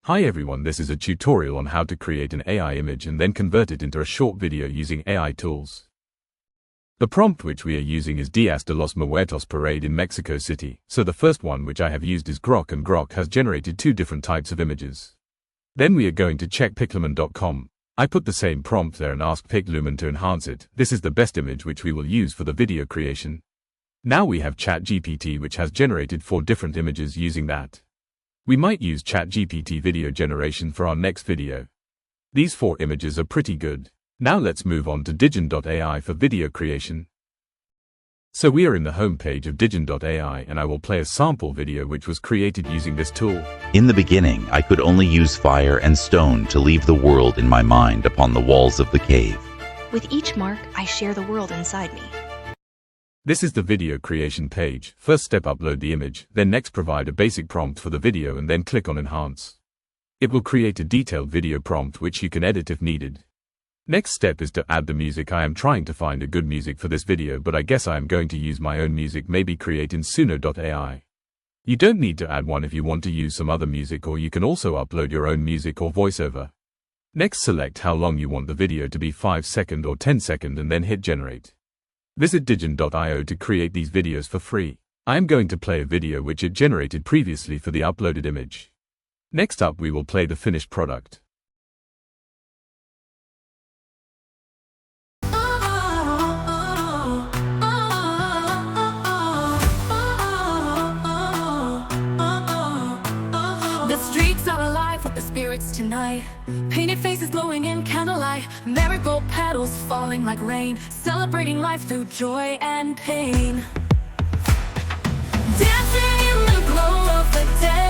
Hi everyone, this is a tutorial on how to create an AI image and then convert it into a short video using AI tools. The prompt which we are using is Días de los Muertos parade in Mexico City, so the first one which I have used is Grok, and Grok has generated two different types of images. Then we are going to check pixlumen.com. I put the same prompt there and asked pixlumen to enhance it. This is the best image which we will use for the video creation. Now we have ChatGPT which has generated 4 different images using that. We might use ChatGPT video generation for our next video. These 4 images are pretty good. Now let's move on to Digen.ai for video creation. So we are in the home page of Digen.ai and I will play a sample video which was created using this tool. In the beginning, I could only use fire and stone to leave the world in my mind upon the walls of the cave. With each mark, I share the world inside me. This is the video creation page. First step, upload the image, then next provide a basic prompt for the video and then click on enhance. It will create a detailed video prompt which you can edit if needed. Next step is to add the music. I am trying to find a good music for this video, but I guess I am going to use my own music, maybe create in Suno.ai. You don't need to add one if you want to use some other music, or you can also upload your own music or voiceover. Next, select how long you want the video to be, 5 seconds or 10 seconds, and then hit generate. Visit Digen.io to create these videos for free. I am going to play a video which it generated previously for the uploaded image. Next up, we will play the finished product. The streets are alive with the spirits tonight. Painted faces glowing in candlelight. Marigold petals falling like rain. Celebrating life through joy and pain. Dancing in the glow of the day.